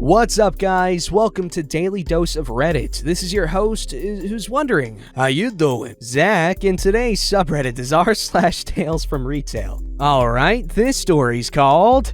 What's up, guys? Welcome to Daily Dose of Reddit. This is your host who's wondering, how you doing? Zach, and today's subreddit is r/TalesFromRetail. Alright, this story's called,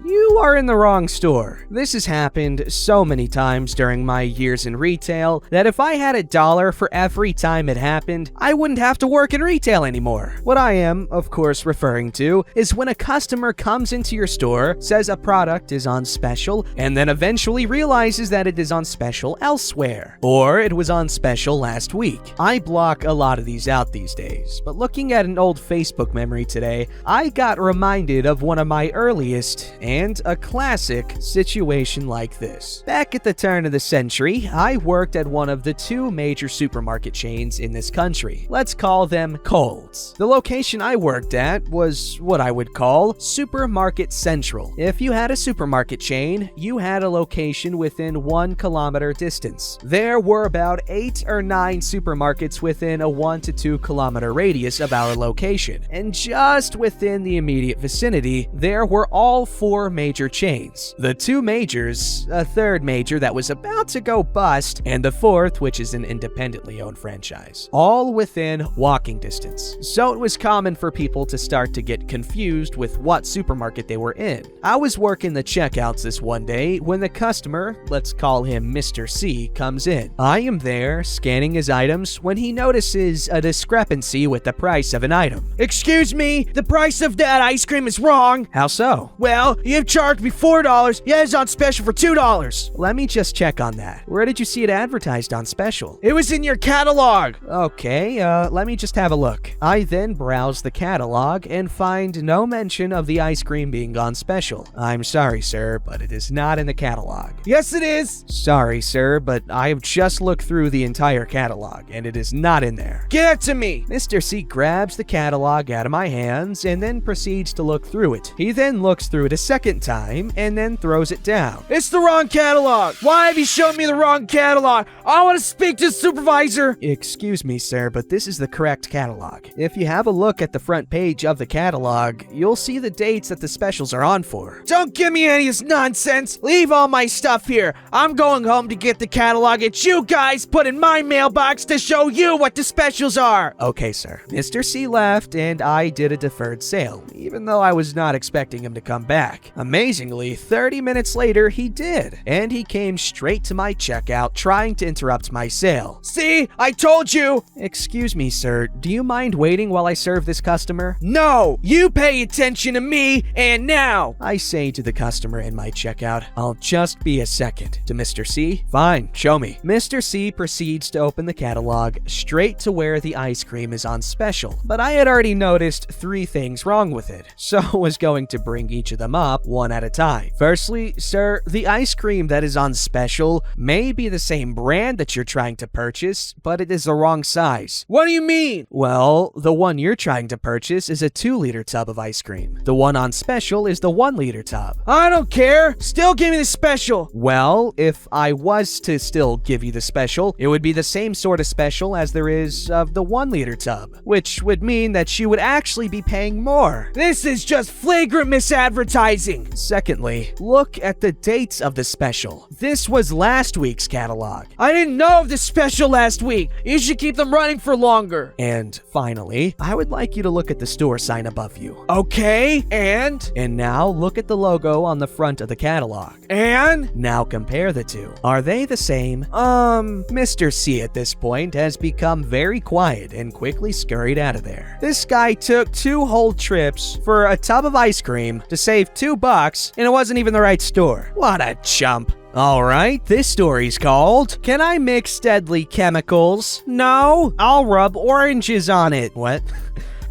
You are in the wrong store. This has happened so many times during my years in retail that if I had $1 for every time it happened, I wouldn't have to work in retail anymore. What I am, of course, referring to is when a customer comes into your store, says a product is on special, and then eventually realizes that it is on special elsewhere, or it was on special last week. I block a lot of these out these days, but looking at an old Facebook memory today, I got reminded of one of my earliest and a classic situation like this. Back at the turn of the century, I worked at one of the two major supermarket chains in this country. Let's call them Kohl's. The location I worked at was what I would call Supermarket Central. If you had a supermarket chain, you had a location within 1 kilometer distance. There were about 8 or 9 supermarkets within a 1 to 2 kilometer radius of our location, and just within the immediate vicinity, there were all 4 major chains. The 2 majors, a 3rd major that was about to go bust, and the 4th, which is an independently owned franchise, all within walking distance. So it was common for people to start to get confused with what supermarket they were in. I was working the checkouts this one day when the customer, let's call him Mr. C, comes in. I am there scanning his items when he notices a discrepancy with the price of an item. Excuse me, the price of that ice cream is wrong. How so? Well, you've charged me $4, yet it's on special for $2. Let me just check on that. Where did you see it advertised on special? It was in your catalog. Okay, let me just have a look. I then browse the catalog and find no mention of the ice cream being on special. I'm sorry, sir, but it is not in the catalog. Yes, it is. Sorry, sir, but I have just looked through the entire catalog, and it is not in there. Give it to me. Mr. C grabs the catalog out of my hands and then proceeds to look through it. He then looks through it a second time and then throws it down. It's the wrong catalog. Why have you shown me the wrong catalog? I want to speak to the supervisor. Excuse me, sir, but this is the correct catalog. If you have a look at the front page of the catalog, you'll see the dates that the specials are on for. Don't give me any of this nonsense. Leave all my stuff here. I'm going home to get the catalog that you guys put in my mailbox to show you what the specials are. Okay, sir. Mr. C left and I did a deferred sale, even though I was not expecting him to come back. Amazingly, 30 minutes later, he did, and he came straight to my checkout trying to interrupt my sale. See, I told you. Excuse me, sir, do you mind waiting while I serve this customer? No, you pay attention to me, and now. I say to the customer in my checkout, I'll just be a second. To Mr. C, fine, show me. Mr. C proceeds to open the catalog straight to where the ice cream is on special, but I had already noticed 3 things wrong with it, so was going to bring each of them up one at a time. Firstly, sir, the ice cream that is on special may be the same brand that you're trying to purchase, but it is the wrong size. What do you mean? Well, the one you're trying to purchase is a 2-liter tub of ice cream. The one on special is the 1-liter tub. I don't care. Still give me the special. Well, if I was to still give you the special, it would be the same sort of special as there is of the 1-liter tub, which would mean that you would actually be paying more. This is just flagrant misadvertising. Secondly, look at the dates of the special. This was last week's catalog. I didn't know of this special last week. You should keep them running for longer. And finally, I would like you to look at the store sign above you. Okay, and? And now look at the logo on the front of the catalog. And? Now compare the two. Are they the same? Mr. C at this point has become very quiet and quickly scurried out of there. This guy took 2 whole trips for a tub of ice cream to save $2, and it wasn't even the right store. What a chump. Alright, this story's called, Can I Mix Deadly Chemicals? No, I'll rub oranges on it. What?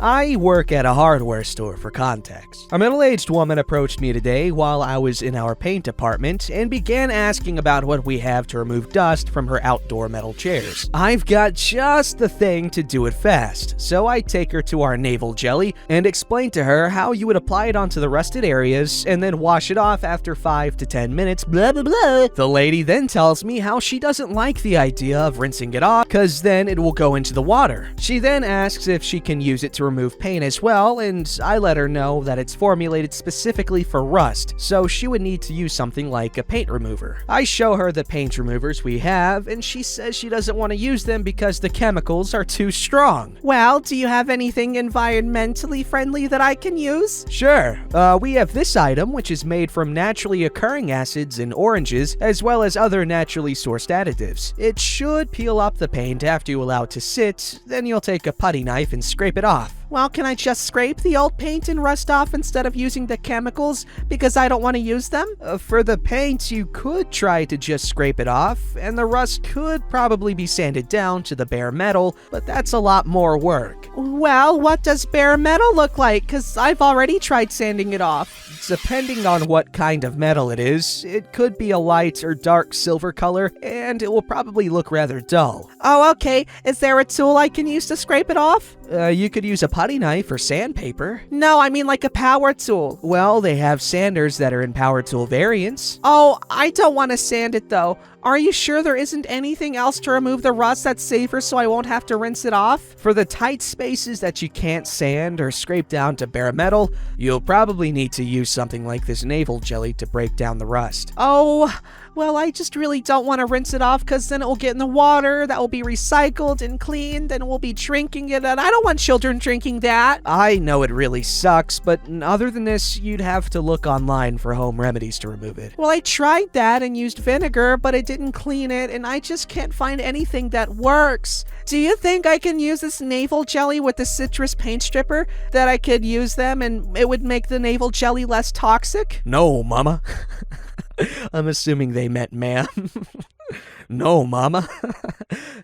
I work at a hardware store for context. A middle-aged woman approached me today while I was in our paint department and began asking about what we have to remove dust from her outdoor metal chairs. I've got just the thing to do it fast, so I take her to our navel jelly and explain to her how you would apply it onto the rusted areas and then wash it off after 5 to 10 minutes, blah blah blah. The lady then tells me how she doesn't like the idea of rinsing it off, cause then it will go into the water. She then asks if she can use it to remove paint as well, and I let her know that it's formulated specifically for rust, so she would need to use something like a paint remover. I show her the paint removers we have, and she says she doesn't want to use them because the chemicals are too strong. Well, do you have anything environmentally friendly that I can use? Sure. We have this item, which is made from naturally occurring acids in oranges, as well as other naturally sourced additives. It should peel up the paint after you allow it to sit, then you'll take a putty knife and scrape it off. Well, can I just scrape the old paint and rust off instead of using the chemicals because I don't want to use them? For the paint, you could try to just scrape it off, and the rust could probably be sanded down to the bare metal, but that's a lot more work. Well, what does bare metal look like? Because I've already tried sanding it off. Depending on what kind of metal it is, it could be a light or dark silver color, and it will probably look rather dull. Oh, okay. Is there a tool I can use to scrape it off? You could use a putty knife or sandpaper. No, I mean like a power tool. Well, they have sanders that are in power tool variants. Oh, I don't want to sand it though. Are you sure there isn't anything else to remove the rust that's safer so I won't have to rinse it off? For the tight spaces that you can't sand or scrape down to bare metal, you'll probably need to use something like this navel jelly to break down the rust. Oh, well, I just really don't want to rinse it off because then it will get in the water, that will be recycled and cleaned, and we'll be drinking it, and I don't want children drinking that. I know it really sucks, but other than this, you'd have to look online for home remedies to remove it. Well, I tried that and used vinegar, but it didn't clean it, and I just can't find anything that works. Do you think I can use this navel jelly with the citrus paint stripper? That I could use them and it would make the navel jelly less toxic? No, mama. I'm assuming they meant ma'am. No, mama.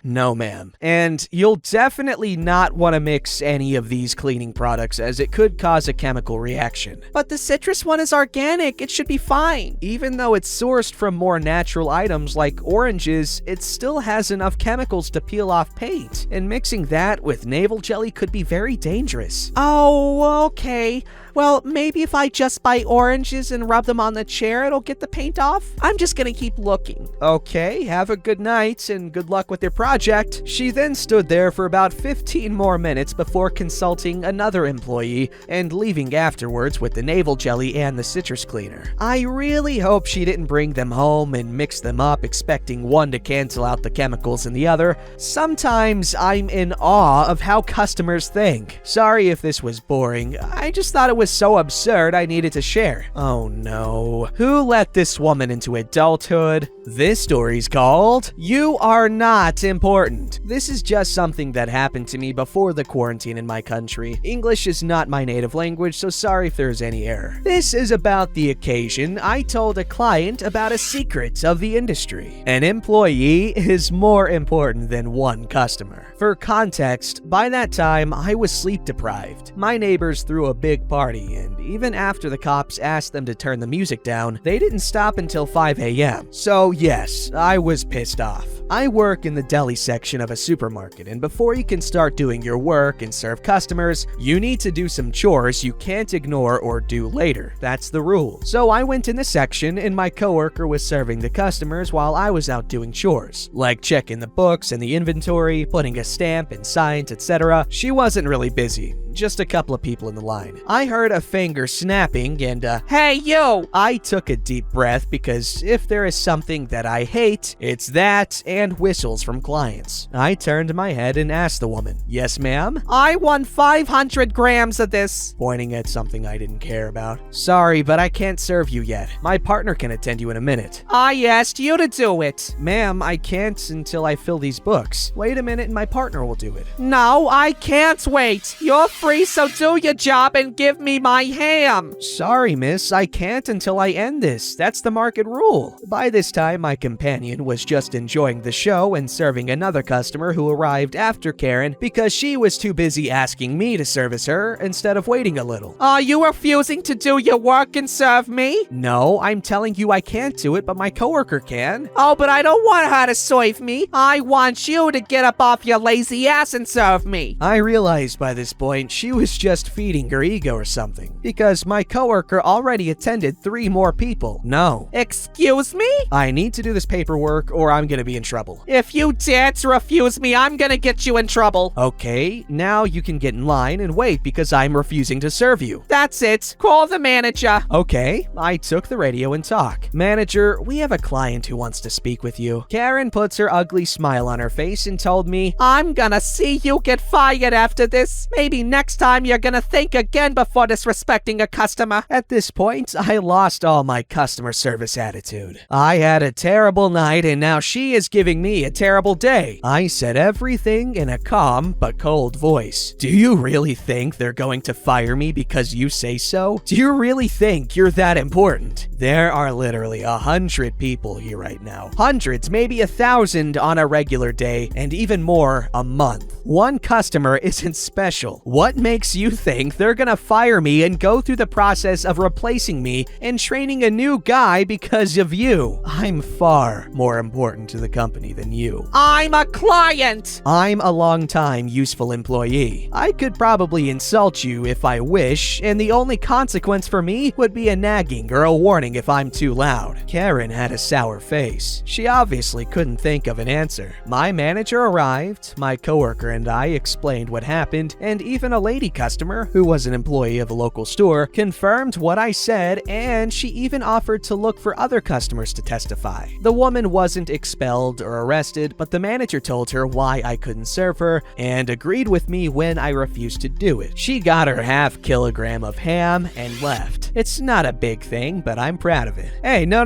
No, ma'am. And you'll definitely not want to mix any of these cleaning products as it could cause a chemical reaction. But the citrus one is organic. It should be fine. Even though it's sourced from more natural items like oranges, it still has enough chemicals to peel off paint. And mixing that with navel jelly could be very dangerous. Oh, okay. Well, maybe if I just buy oranges and rub them on the chair, it'll get the paint off? I'm just gonna keep looking. Okay, have a good night and good luck with your project. She then stood there for about 15 more minutes before consulting another employee and leaving afterwards with the navel jelly and the citrus cleaner. I really hope she didn't bring them home and mix them up expecting one to cancel out the chemicals in the other. Sometimes I'm in awe of how customers think. Sorry if this was boring. I just thought it was so absurd I needed to share. Oh no. Who let this woman into adulthood? This story's called You Are Not Important. This is just something that happened to me before the quarantine in my country. English is not my native language, so sorry if there's any error. This is about the occasion I told a client about a secret of the industry. An employee is more important than one customer. For context, by that time, I was sleep deprived. My neighbors threw a big party, and even after the cops asked them to turn the music down, they didn't stop until 5 a.m. So yes, I was pissed off. I work in the deli section of a supermarket, and before you can start doing your work and serve customers, you need to do some chores you can't ignore or do later. That's the rule. So I went in the section, and my coworker was serving the customers while I was out doing chores, like checking the books and the inventory, putting a stamp and signs, etc. She wasn't really busy. Just a couple of people in the line. I heard a finger snapping and Hey, you! I took a deep breath because if there is something that I hate, it's that and whistles from clients. I turned my head and asked the woman, "Yes, ma'am?" I won 500 grams of this. Pointing at something I didn't care about. "Sorry, but I can't serve you yet. My partner can attend you in a minute." I asked you to do it. "Ma'am, I can't until I fill these books. Wait a minute and my partner will do it." No, I can't wait. You're free, so do your job and give me my ham. "Sorry, miss, I can't until I end this. That's the market rule." By this time, my companion was just enjoying the show and serving another customer who arrived after Karen because she was too busy asking me to service her instead of waiting a little. Are you refusing to do your work and serve me? "No, I'm telling you I can't do it, but my coworker can." Oh, but I don't want her to serve me. I want you to get up off your lazy ass and serve me. I realized by this point she was just feeding her ego or something, because my coworker already attended 3 more people. No. Excuse me? I need to do this paperwork or I'm gonna be in trouble. If you dare to refuse me, I'm gonna get you in trouble. Okay, now you can get in line and wait because I'm refusing to serve you. That's it. Call the manager. Okay, I took the radio and talk. Manager, we have a client who wants to speak with you. Karen puts her ugly smile on her face and told me, I'm gonna see you get fired after this. Maybe next time you're gonna think again before disrespecting a customer. At this point, I lost all my customer service attitude. I had a terrible night and now she is giving me a terrible day. I said everything in a calm but cold voice. Do you really think they're going to fire me because you say so? Do you really think you're that important? There are literally 100 people here right now. Hundreds, maybe 1,000 on a regular day, and even more a month. One customer isn't special. What makes you think they're gonna fire me and go through the process of replacing me and training a new guy because of you? I'm far more important to the company than you. I'm a client. I'm a long-time useful employee. I could probably insult you if I wish, and the only consequence for me would be a nagging or a warning if I'm too loud. Karen had a sour face. She obviously couldn't think of an answer. My manager arrived, my coworker and I explained what happened, and even a lady customer, who was an employee of a local store, confirmed what I said, and she even offered to look for other customers to testify. The woman wasn't expelled or arrested, but the manager told her why I couldn't serve her and agreed with me when I refused to do it. She got her half kilogram of ham and left. It's not a big thing, but I'm proud of it. Hey, no,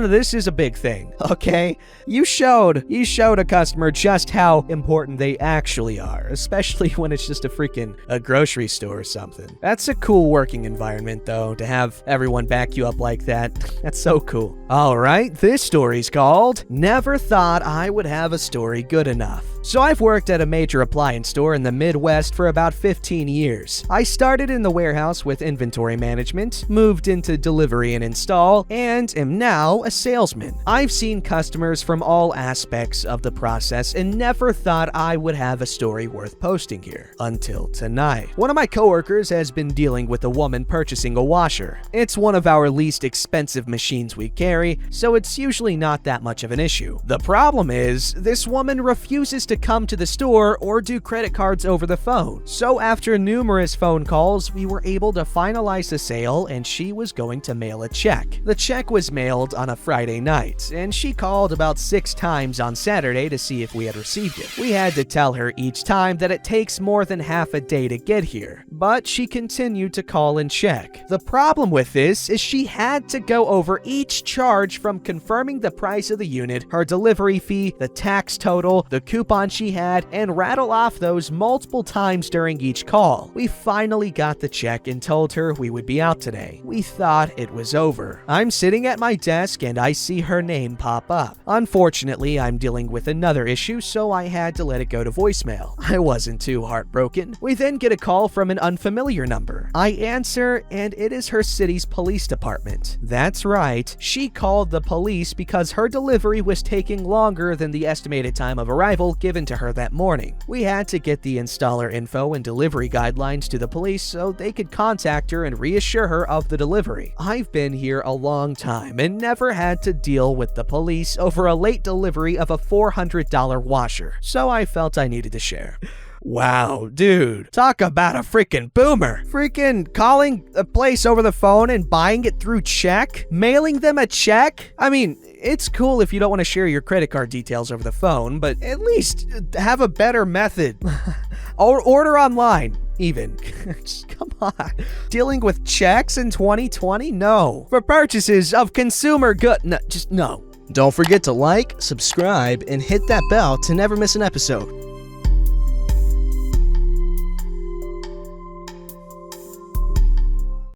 this is a big thing, okay? You showed a customer just how important they actually are, especially when it's just a grocery store or something. That's a cool working environment, though, to have everyone back you up like that. That's so cool. All right, this story's called Never Thought I Would Have a Story Good Enough. So I've worked at a major appliance store in the Midwest for about 15 years. I started in the warehouse with inventory management, moved into delivery and install, and am now a salesman. I've seen customers from all aspects of the process and never thought I would have a story worth posting here. Until tonight. One of my coworkers has been dealing with a woman purchasing a washer. It's one of our least expensive machines we carry, so it's usually not that much of an issue. The problem is, this woman refuses to come to the store or do credit cards over the phone. So after numerous phone calls, we were able to finalize the sale and she was going to mail a check. The check was mailed on a Friday night, and she called about 6 times on Saturday to see if we had received it. We had to tell her each time that it takes more than half a day to get here, but she continued to call and check. The problem with this is she had to go over each charge, from confirming the price of the unit, her delivery fee, the tax total, the coupon she had, and rattle off those multiple times during each call. We finally got the check and told her we would be out today. We thought it was over. I'm sitting at my desk and I see her name pop up. Unfortunately, I'm dealing with another issue, so I had to let it go to voicemail. I wasn't too heartbroken. We then get a call from an unfamiliar number. I answer, and it is her city's police department. That's right, she called the police because her delivery was taking longer than the estimated time of arrival given to her that morning. We had to get the installer info and delivery guidelines to the police so they could contact her and reassure her of the delivery. I've been here a long time and never had to deal with the police over a late delivery of a $400 washer, so I felt I needed to share. Wow, dude, talk about a freaking boomer. Freaking calling a place over the phone and buying it through check? Mailing them a check? I mean, it's cool if you don't want to share your credit card details over the phone, but at least have a better method. Or order online, even. Just, come on. Dealing with checks in 2020? No. For purchases of consumer goods, no, just no. Don't forget to like, subscribe, and hit that bell to never miss an episode.